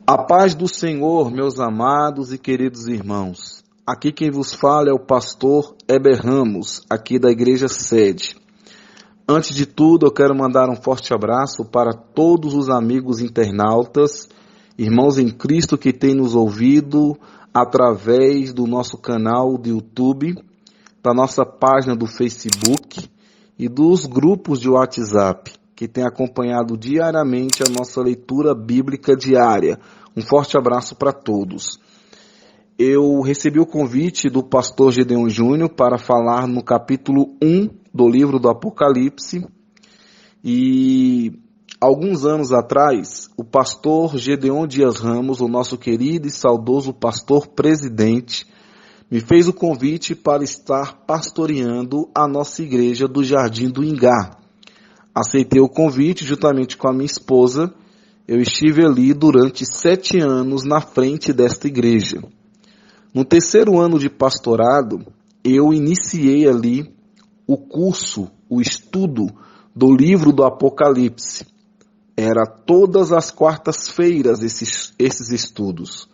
A paz do Senhor, meus amados e queridos irmãos. Aqui quem vos fala é o pastor Heber Ramos, aqui da Igreja Sede. Antes de tudo, eu quero mandar um forte abraço para todos os amigos internautas, irmãos em Cristo que têm nos ouvido através do nosso canal do YouTube, da nossa página do Facebook e dos grupos de WhatsApp, que têm acompanhado diariamente a nossa leitura bíblica diária. Um forte abraço para todos. Eu recebi o convite do pastor Gedeon Júnior para falar no capítulo 1 do livro do Apocalipse. E alguns anos atrás, o pastor Gedeon Dias Ramos, o nosso querido e saudoso pastor presidente, me fez o convite para estar pastoreando a nossa igreja do Jardim do Ingá. Aceitei o convite juntamente com a minha esposa. Eu estive ali durante 7 anos na frente desta igreja. No 3º ano de pastorado, eu iniciei ali o curso, o estudo do livro do Apocalipse. Era todas as quartas-feiras esses estudos.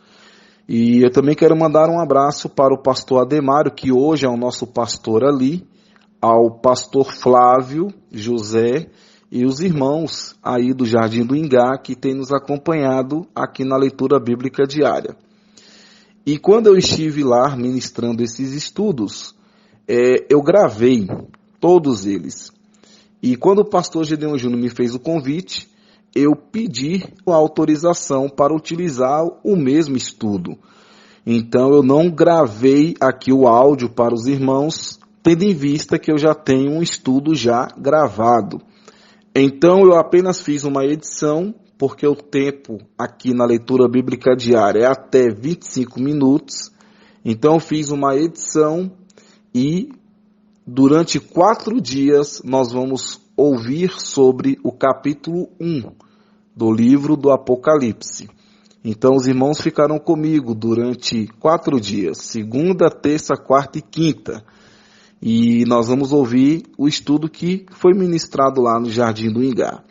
E eu também quero mandar um abraço para o pastor Ademário, que hoje é o nosso pastor ali, ao pastor Flávio José, e os irmãos aí do Jardim do Ingá que têm nos acompanhado aqui na leitura bíblica diária. E quando eu estive lá ministrando esses estudos, eu gravei todos eles. E quando o pastor Gedeon Júnior me fez o convite, eu pedi a autorização para utilizar o mesmo estudo. Então eu não gravei aqui o áudio para os irmãos, tendo em vista que eu já tenho um estudo já gravado. Então eu apenas fiz uma edição, porque o tempo aqui na leitura bíblica diária é até 25 minutos. Então eu fiz uma edição e durante 4 dias nós vamos ouvir sobre o capítulo 1 do livro do Apocalipse. Então os irmãos ficaram comigo durante 4 dias, segunda, terça, quarta e quinta. E nós vamos ouvir o estudo que foi ministrado lá no Jardim do Ingá.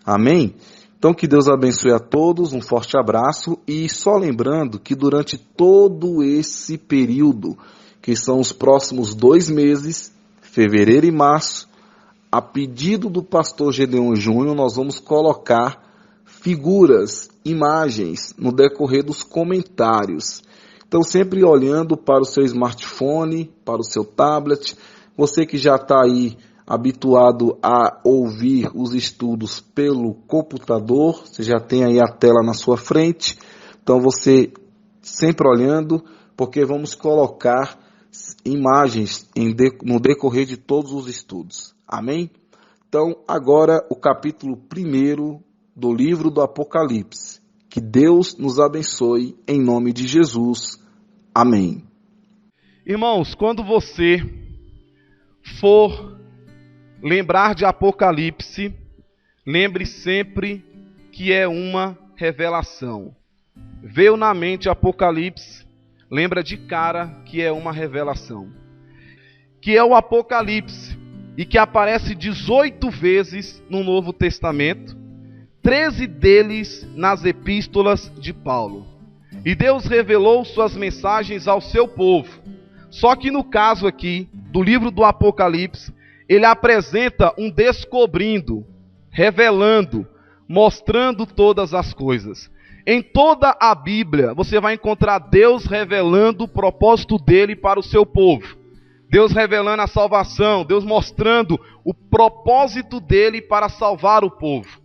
Amém? Então que Deus abençoe a todos, um forte abraço. E só lembrando que durante todo esse período, que são os próximos 2 meses, fevereiro e março, a pedido do pastor Gedeon Júnior, nós vamos colocar figuras, imagens no decorrer dos comentários. Então, sempre olhando para o seu smartphone, para o seu tablet, você que já está aí habituado a ouvir os estudos pelo computador, você já tem aí a tela na sua frente, então você sempre olhando, porque vamos colocar imagens no decorrer de todos os estudos. Amém? Então, agora o capítulo 1 do livro do Apocalipse. Que Deus nos abençoe em nome de Jesus. Amém. Irmãos, quando você for lembrar de Apocalipse, lembre sempre que é uma revelação. Veio na mente Apocalipse, lembra de cara que é uma revelação. Que é o Apocalipse e que aparece 18 vezes no Novo Testamento, 13 deles nas epístolas de Paulo. E Deus revelou suas mensagens ao seu povo. Só que no caso aqui, do livro do Apocalipse, ele apresenta um descobrindo, revelando, mostrando todas as coisas. Em toda a Bíblia, você vai encontrar Deus revelando o propósito dele para o seu povo. Deus revelando a salvação, Deus mostrando o propósito dele para salvar o povo.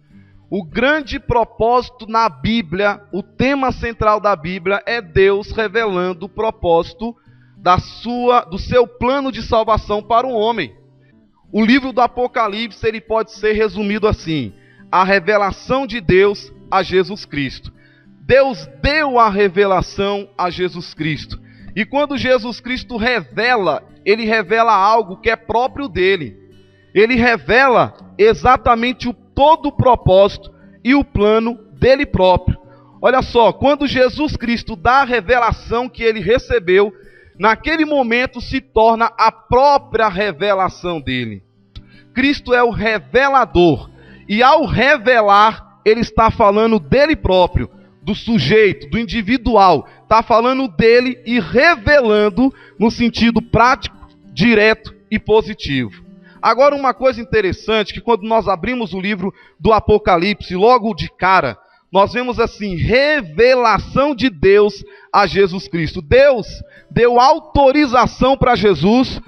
O grande propósito na Bíblia, o tema central da Bíblia é Deus revelando o propósito do seu plano de salvação para o homem. O livro do Apocalipse ele pode ser resumido assim: a revelação de Deus a Jesus Cristo. Deus deu a revelação a Jesus Cristo. E quando Jesus Cristo revela, ele revela algo que é próprio dele. Ele revela exatamente todo o propósito e o plano dele próprio. Olha só, quando Jesus Cristo dá a revelação que ele recebeu, naquele momento se torna a própria revelação dele. Cristo é o revelador. E ao revelar, ele está falando dele próprio, do sujeito, do individual. Está falando dele e revelando no sentido prático, direto e positivo. Agora, uma coisa interessante, que quando nós abrimos o livro do Apocalipse, logo de cara, nós vemos assim, revelação de Deus a Jesus Cristo. Deus deu autorização para Jesus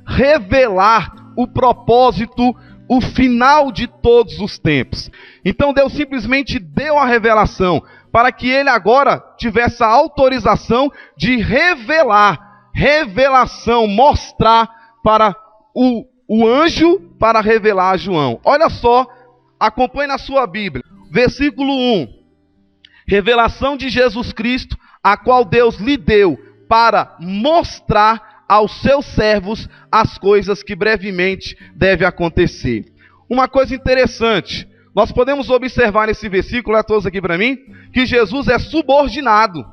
revelar o propósito, o final de todos os tempos. Então Deus simplesmente deu a revelação, para que ele agora tivesse a autorização de mostrar para o anjo, para revelar a João. Olha só, acompanhe na sua Bíblia. Versículo 1, revelação de Jesus Cristo, a qual Deus lhe deu para mostrar aos seus servos as coisas que brevemente devem acontecer. Uma coisa interessante, nós podemos observar nesse versículo, olha todos aqui para mim, que Jesus é subordinado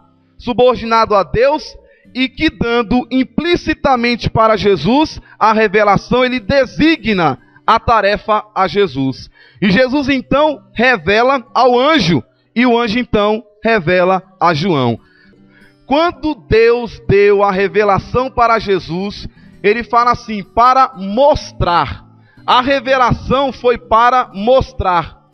a Deus, e que dando implicitamente para Jesus a revelação, ele designa a tarefa a Jesus. E Jesus então revela ao anjo, e o anjo então revela a João. Quando Deus deu a revelação para Jesus, ele fala assim, para mostrar. A revelação foi para mostrar.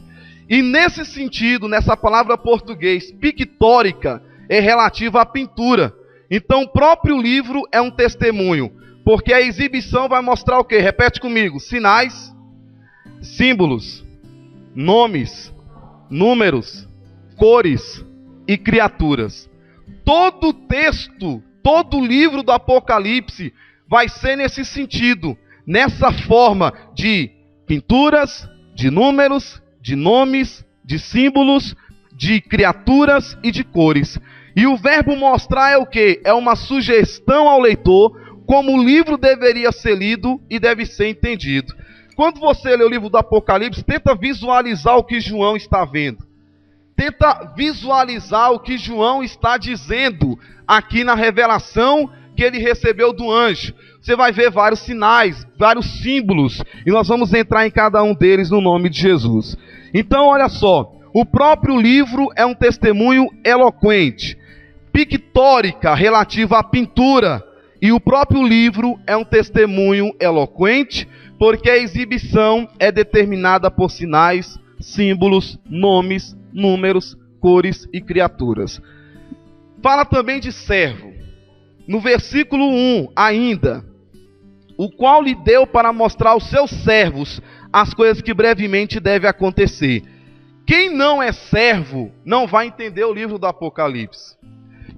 E nesse sentido, nessa palavra português, pictórica, é relativa à pintura. Então o próprio livro é um testemunho, porque a exibição vai mostrar o quê? Repete comigo: sinais, símbolos, nomes, números, cores e criaturas. Todo texto, todo livro do Apocalipse vai ser nesse sentido, nessa forma de pinturas, de números, de nomes, de símbolos, de criaturas e de cores. E o verbo mostrar é o quê? É uma sugestão ao leitor como o livro deveria ser lido e deve ser entendido. Quando você lê o livro do Apocalipse, tenta visualizar o que João está vendo. Tenta visualizar o que João está dizendo aqui na revelação que ele recebeu do anjo. Você vai ver vários sinais, vários símbolos, e nós vamos entrar em cada um deles no nome de Jesus. Então, olha só, o próprio livro é um testemunho eloquente, pictórica, relativa à pintura, e o próprio livro é um testemunho eloquente, porque a exibição é determinada por sinais, símbolos, nomes, números, cores e criaturas. Fala também de servo. No versículo 1 ainda, o qual lhe deu para mostrar aos seus servos as coisas que brevemente devem acontecer. Quem não é servo não vai entender o livro do Apocalipse.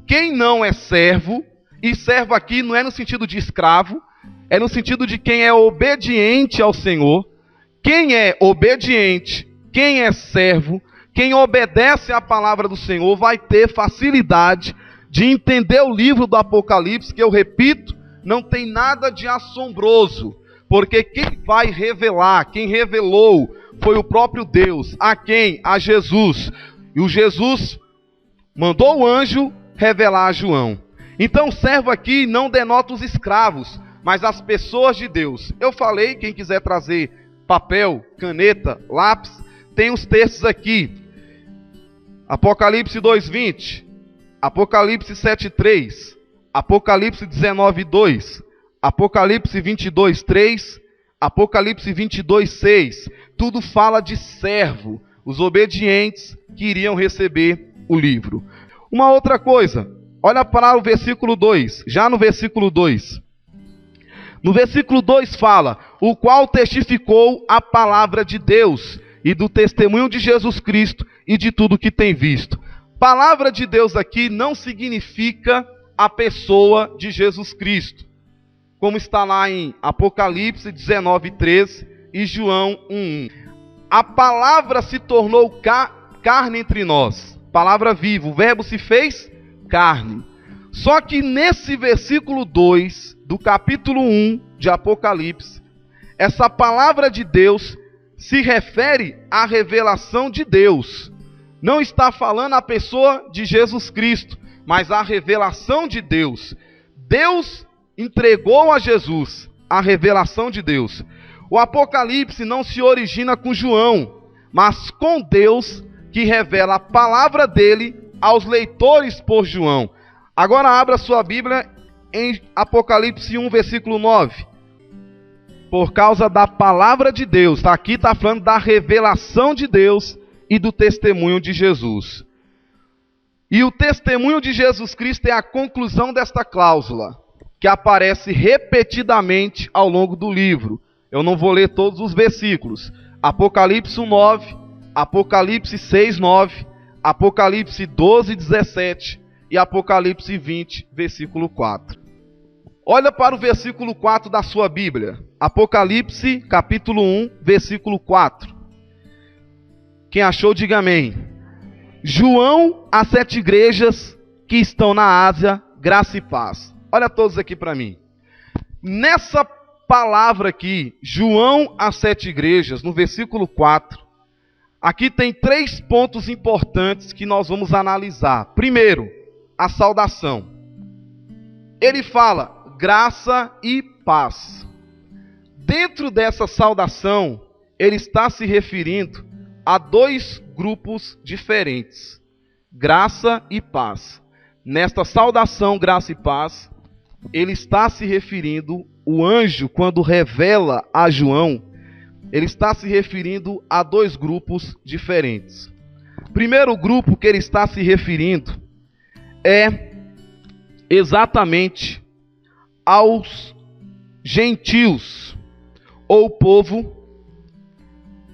Quem não é servo, e servo aqui não é no sentido de escravo, é no sentido de quem é obediente ao Senhor. Quem é obediente, quem é servo, quem obedece à palavra do Senhor vai ter facilidade de entender o livro do Apocalipse, que eu repito, não tem nada de assombroso, porque quem vai revelar, quem revelou, foi o próprio Deus. A quem? A Jesus. E o Jesus mandou o anjo revelar a João. Então o servo aqui não denota os escravos, mas as pessoas de Deus. Eu falei, quem quiser trazer papel, caneta, lápis, tem os textos aqui. Apocalipse 2:20, Apocalipse 7:3, Apocalipse 19:2, Apocalipse 22:3, Apocalipse 22:6. Tudo fala de servo, os obedientes que iriam receber o livro. Uma outra coisa, olha para o versículo 2, já no versículo 2. No versículo 2 fala, o qual testificou a palavra de Deus e do testemunho de Jesus Cristo e de tudo que tem visto. Palavra de Deus aqui não significa a pessoa de Jesus Cristo, como está lá em Apocalipse 19:13 e João 1:1. A palavra se tornou carne entre nós, palavra viva, o verbo se fez carne. Só que nesse versículo 2 do capítulo 1 de Apocalipse, essa palavra de Deus se refere à revelação de Deus. Não está falando a pessoa de Jesus Cristo, mas a revelação de Deus. Deus entregou a Jesus a revelação de Deus. O Apocalipse não se origina com João, mas com Deus que revela a palavra dele aos leitores por João. Agora abra sua Bíblia em Apocalipse 1, versículo 9. Por causa da palavra de Deus, aqui está falando da revelação de Deus e do testemunho de Jesus. E o testemunho de Jesus Cristo é a conclusão desta cláusula, que aparece repetidamente ao longo do livro. Eu não vou ler todos os versículos. Apocalipse 1:9, Apocalipse 6:9, Apocalipse 12:17 e Apocalipse 20, versículo 4. Olha para o versículo 4 da sua Bíblia. Apocalipse, capítulo 1, versículo 4. Quem achou, diga amém. João, às 7 igrejas que estão na Ásia, graça e paz. Olha todos aqui para mim. Nessa palavra aqui, João, às 7 igrejas, no versículo 4, aqui tem 3 pontos importantes que nós vamos analisar. Primeiro, a saudação. Ele fala graça e paz. Dentro dessa saudação, ele está se referindo a 2 grupos diferentes: graça e paz. Nesta saudação, graça e paz, ele está se referindo, o anjo, quando revela a João, ele está se referindo a 2 grupos diferentes. Primeiro grupo que ele está se referindo é exatamente aos gentios, ou povo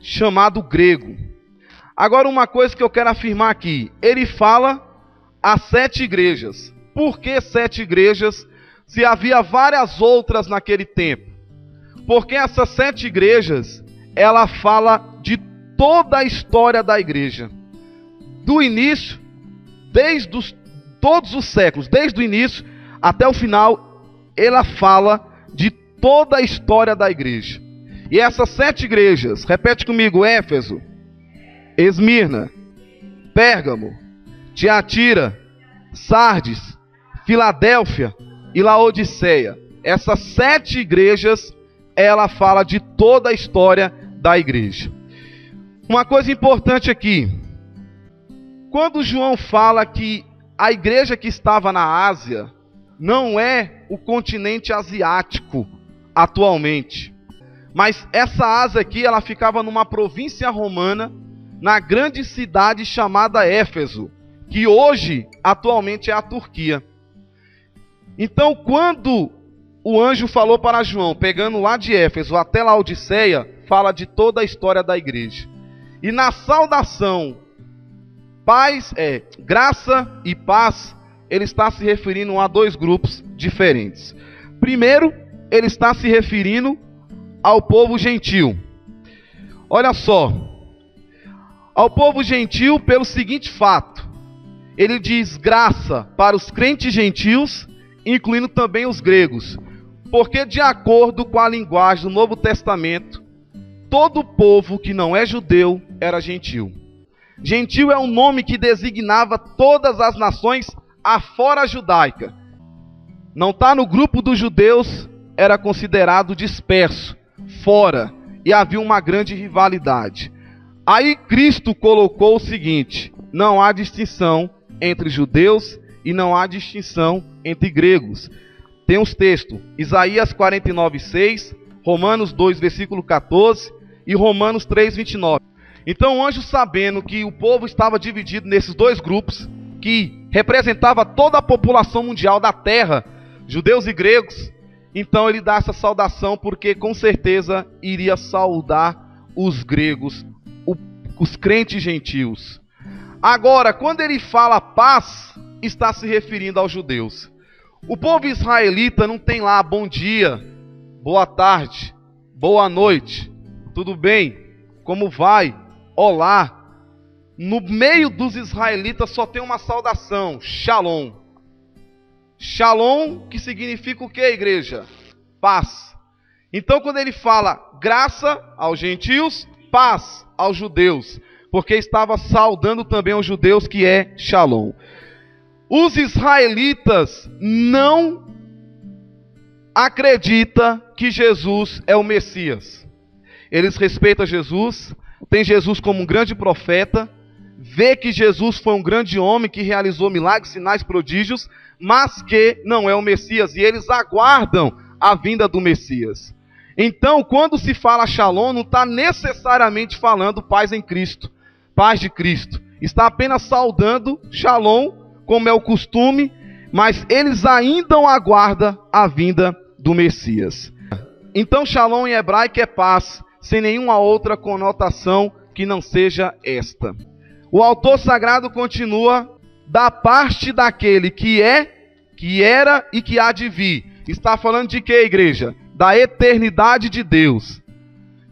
chamado grego. Agora, uma coisa que eu quero afirmar aqui, ele fala a 7 igrejas. Por que 7 igrejas, se havia várias outras naquele tempo? Porque essas 7 igrejas, ela fala de toda a história da igreja, do início, todos os séculos, desde o início até o final, ela fala de toda a história da igreja. E essas 7 igrejas, repete comigo: Éfeso, Esmirna, Pérgamo, Tiatira, Sardes, Filadélfia e Laodiceia. Essas 7 igrejas, ela fala de toda a história da igreja. Uma coisa importante aqui, quando João fala que a igreja que estava na Ásia não é o continente asiático atualmente, mas essa Ásia aqui, ela ficava numa província romana, na grande cidade chamada Éfeso, que hoje, atualmente, é a Turquia. Então, quando o anjo falou para João, pegando lá de Éfeso até Laodiceia, fala de toda a história da igreja. E na saudação, graça e paz, ele está se referindo a 2 grupos diferentes. Primeiro, ele está se referindo ao povo gentil. Olha só, ao povo gentil pelo seguinte fato: ele diz graça para os crentes gentios, incluindo também os gregos, porque de acordo com a linguagem do Novo Testamento, todo povo que não é judeu era gentil. Gentil é um nome que designava todas as nações afora judaica. Não está no grupo dos judeus, era considerado disperso, fora, e havia uma grande rivalidade. Aí Cristo colocou o seguinte: não há distinção entre judeus e não há distinção entre gregos. Tem uns textos, Isaías 49:6, Romanos 2, versículo 14 e Romanos 3, 29. Então o anjo, sabendo que o povo estava dividido nesses 2 grupos, que representava toda a população mundial da terra, judeus e gregos, então ele dá essa saudação, porque com certeza iria saudar os gregos, os crentes gentios. Agora, quando ele fala paz, está se referindo aos judeus. O povo israelita não tem lá bom dia, boa tarde, boa noite, tudo bem, como vai, olá. No meio dos israelitas só tem uma saudação: Shalom. Shalom, que significa o que, igreja? Paz. Então, quando ele fala graça aos gentios, paz aos judeus, porque estava saudando também os judeus, que é Shalom. Os israelitas não acreditam que Jesus é o Messias. Eles respeitam Jesus, têm Jesus como um grande profeta, vê que Jesus foi um grande homem que realizou milagres, sinais, prodígios, mas que não é o Messias, e eles aguardam a vinda do Messias. Então, quando se fala Shalom, não está necessariamente falando paz em Cristo, paz de Cristo. Está apenas saudando Shalom, como é o costume, mas eles ainda aguardam a vinda do Messias. Então, Shalom em hebraico é paz, sem nenhuma outra conotação que não seja esta. O autor sagrado continua: da parte daquele que é, que era e que há de vir. Está falando de quê, igreja? Da eternidade de Deus.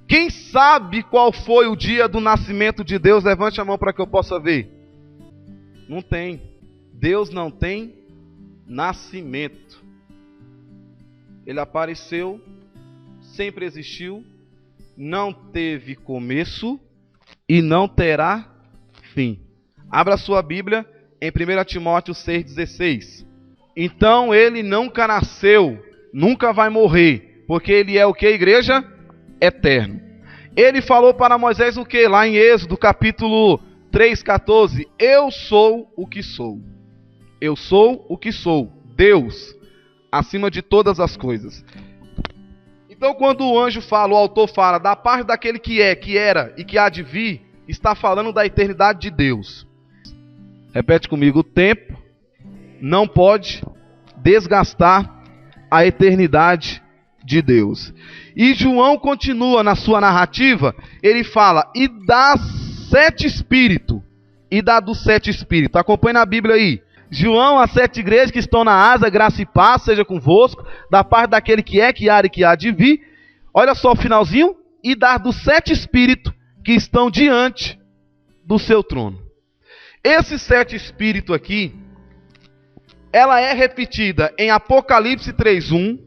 Quem sabe qual foi o dia do nascimento de Deus? Levante a mão para que eu possa ver. Não tem. Deus não tem nascimento. Ele apareceu, sempre existiu, não teve começo e não terá fim. Abra sua Bíblia em 1 Timóteo 6,16. Então ele nunca nasceu, nunca vai morrer, porque ele é o que, igreja? Eterno. Ele falou para Moisés o que? Lá em Êxodo capítulo 3,14. Eu sou o que sou. Eu sou o que sou. Deus, acima de todas as coisas. Então quando o anjo fala, o autor fala, da parte daquele que é, que era e que há de vir, está falando da eternidade de Deus. Repete comigo: o tempo não pode desgastar a eternidade de Deus. E João continua na sua narrativa, ele fala: e dá 7 espíritos, e dá dos 7 espíritos. Acompanhe na Bíblia aí. João, as 7 igrejas que estão na asa, graça e paz seja convosco, da parte daquele que é, que há e que há de vir. Olha só o finalzinho: e dar dos 7 espíritos que estão diante do seu trono. Esses 7 espíritos aqui, ela é repetida em Apocalipse 3:1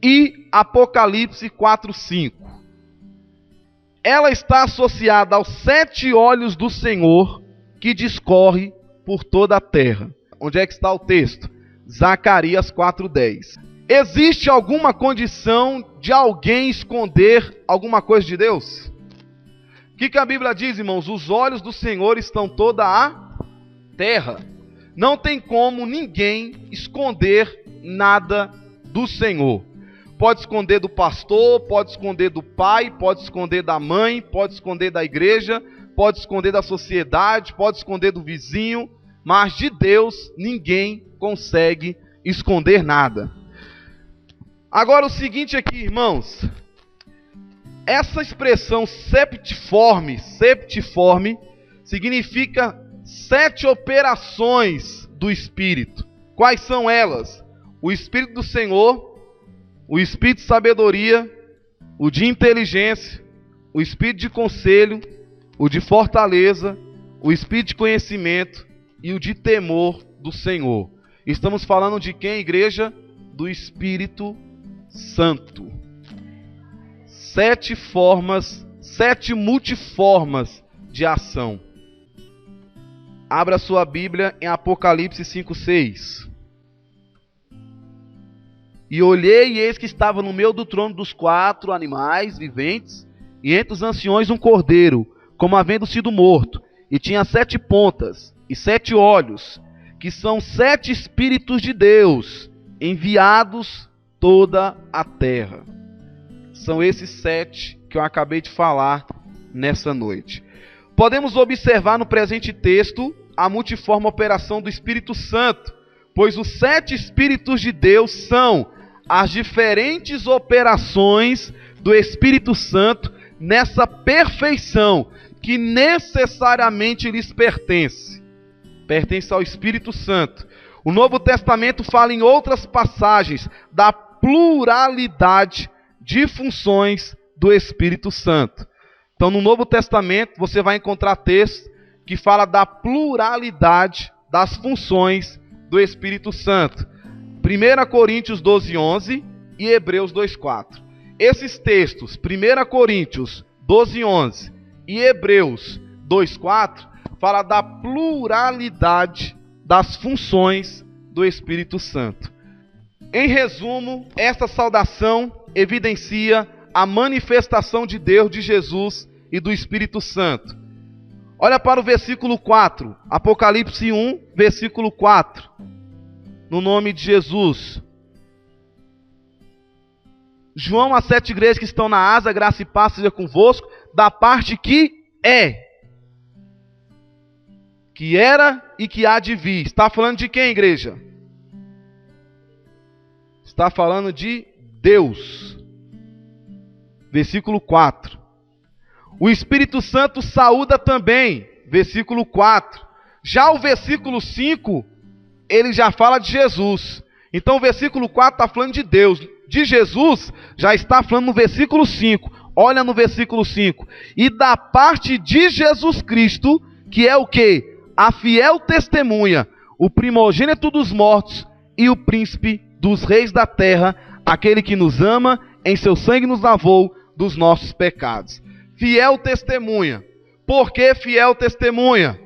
e Apocalipse 4:5. Ela está associada aos 7 olhos do Senhor que discorre por toda a terra. Onde é que está o texto? Zacarias 4:10. Existe alguma condição de alguém esconder alguma coisa de Deus? O que a Bíblia diz, irmãos? Os olhos do Senhor estão toda a terra. Não tem como ninguém esconder nada do Senhor. Pode esconder do pastor, pode esconder do pai, pode esconder da mãe, pode esconder da igreja, pode esconder da sociedade, pode esconder do vizinho, mas de Deus ninguém consegue esconder nada. Agora o seguinte aqui, irmãos. Essa expressão septiforme significa 7 operações do Espírito. Quais são elas? O Espírito do Senhor, o Espírito de sabedoria, o de inteligência, o Espírito de conselho, o de fortaleza, o Espírito de conhecimento e o de temor do Senhor. Estamos falando de quem, igreja? Do Espírito Santo. 7 formas, 7 multiformas de ação. Abra sua Bíblia em Apocalipse 5:6. E olhei, e eis que estava no meio do trono dos 4 animais viventes, e entre os anciões um cordeiro, como havendo sido morto, e tinha 7 pontas e 7 olhos, que são 7 Espíritos de Deus, enviados toda a terra. São esses 7 que eu acabei de falar nessa noite. Podemos observar no presente texto a multiforme operação do Espírito Santo, pois os 7 Espíritos de Deus são as diferentes operações do Espírito Santo nessa perfeição que necessariamente lhes pertence. Pertence ao Espírito Santo. O Novo Testamento fala em outras passagens da pluralidade de funções do Espírito Santo. Então, no Novo Testamento, você vai encontrar textos que fala da pluralidade das funções do Espírito Santo. 1 Coríntios 12:11 e Hebreus 2:4. Esses textos, 1 Coríntios 12:11 e Hebreus 2:4, fala da pluralidade das funções do Espírito Santo. Em resumo, esta saudação evidencia a manifestação de Deus, de Jesus e do Espírito Santo. Olha para o versículo 4. Apocalipse 1, versículo 4. No nome de Jesus. João, as 7 igrejas que estão na Ásia, graça e paz seja convosco, da parte que é, que era e que há de vir. Está falando de quem, igreja? Está falando de Deus. Versículo 4. O Espírito Santo saúda também. Versículo 4. Já o versículo 5, ele já fala de Jesus. Então o versículo 4 está falando de Deus. De Jesus, já está falando no versículo 5. Olha no versículo 5. E da parte de Jesus Cristo, que é o quê? A fiel testemunha, o primogênito dos mortos e o príncipe dos reis da terra, aquele que nos ama, em seu sangue nos lavou dos nossos pecados. Fiel testemunha. Por que fiel testemunha?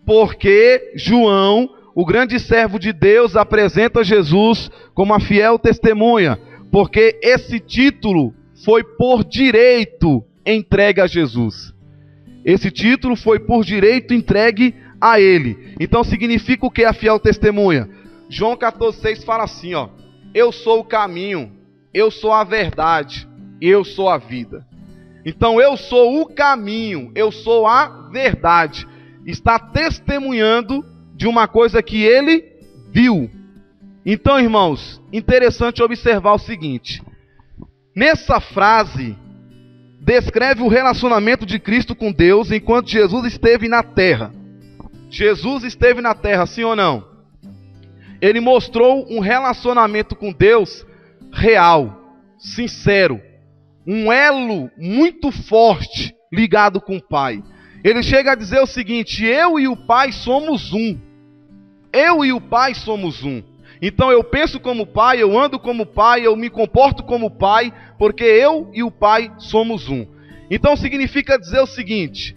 Porque João, o grande servo de Deus, apresenta Jesus como a fiel testemunha. Porque esse título foi por direito entregue a Jesus. Esse título foi por direito entregue a ele. Então significa o que a fiel testemunha? João 14,6 fala assim, ó: eu sou o caminho, eu sou a verdade, eu sou a vida. Então eu sou o caminho, eu sou a verdade. Está testemunhando de uma coisa que ele viu. Então, irmãos, interessante observar o seguinte. Nessa frase, descreve o relacionamento de Cristo com Deus enquanto Jesus esteve na terra. Jesus esteve na terra, sim ou não? Ele mostrou um relacionamento com Deus real, sincero. Um elo muito forte ligado com o Pai. Ele chega a dizer o seguinte: eu e o Pai somos um. Eu e o Pai somos um. Então eu penso como Pai, eu ando como Pai, eu me comporto como Pai, porque eu e o Pai somos um. Então significa dizer o seguinte: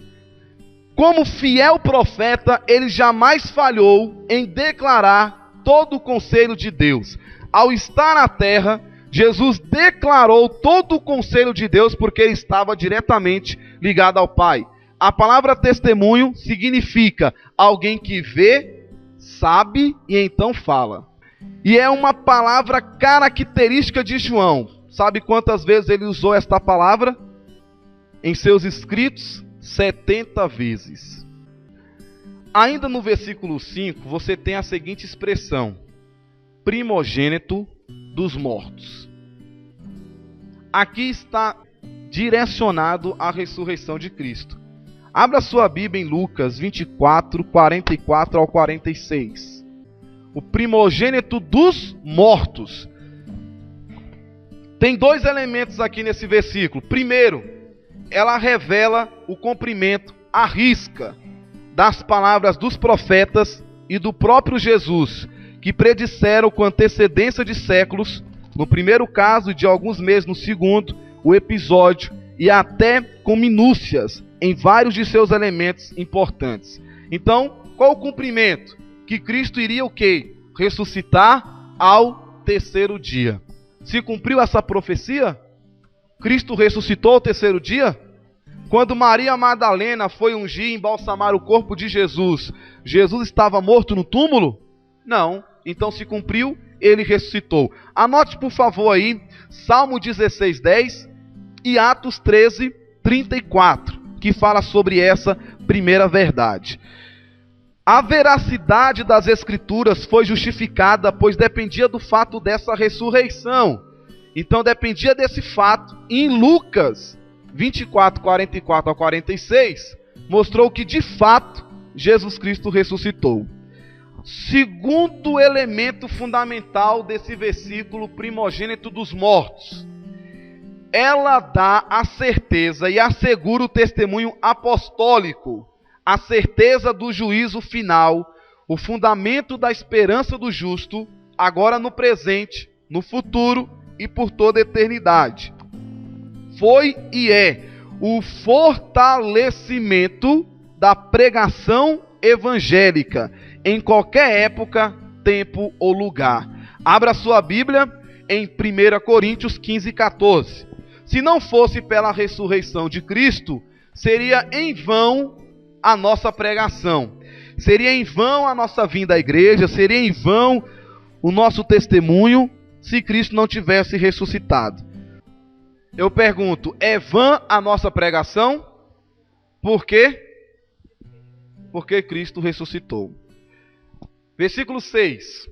como fiel profeta, ele jamais falhou em declarar todo o conselho de Deus. Ao estar na terra, Jesus declarou todo o conselho de Deus porque ele estava diretamente ligado ao Pai. A palavra testemunho significa alguém que vê, sabe e então fala. E é uma palavra característica de João. Sabe quantas vezes ele usou esta palavra? Em seus escritos, 70 vezes. Ainda no versículo 5, você tem a seguinte expressão: primogênito dos mortos. Aqui está direcionado à ressurreição de Cristo. Abra sua Bíblia em Lucas 24, 44 ao 46. O primogênito dos mortos. Tem 2 elementos aqui nesse versículo. Primeiro, ela revela o cumprimento à risca das palavras dos profetas e do próprio Jesus, que predisseram com antecedência de séculos, no primeiro caso e de alguns meses no segundo, o episódio, e até com minúcias em vários de seus elementos importantes. Então, qual o cumprimento? Que Cristo iria o quê? Ressuscitar ao 3º dia. Se cumpriu essa profecia? Cristo ressuscitou ao 3º dia? Quando Maria Madalena foi ungir e embalsamar o corpo de Jesus, Jesus estava morto no túmulo? Não. Então se cumpriu, ele ressuscitou. Anote por favor aí, Salmo 16:10 e Atos 13:34, que fala sobre essa primeira verdade. A veracidade das Escrituras foi justificada, pois dependia do fato dessa ressurreição. Então dependia desse fato. Em Lucas 24, 44 a 46, mostrou que de fato Jesus Cristo ressuscitou. Segundo elemento fundamental desse versículo, primogênito dos mortos. Ela dá a certeza e assegura o testemunho apostólico, a certeza do juízo final, o fundamento da esperança do justo, agora no presente, no futuro e por toda a eternidade. Foi e é o fortalecimento da pregação evangélica em qualquer época, tempo ou lugar. Abra sua Bíblia em 1 Coríntios 15:14. Se não fosse pela ressurreição de Cristo, seria em vão a nossa pregação. Seria em vão a nossa vinda à igreja, seria em vão o nosso testemunho se Cristo não tivesse ressuscitado. Eu pergunto, é vã a nossa pregação? Por quê? Porque Cristo ressuscitou. Versículo 6.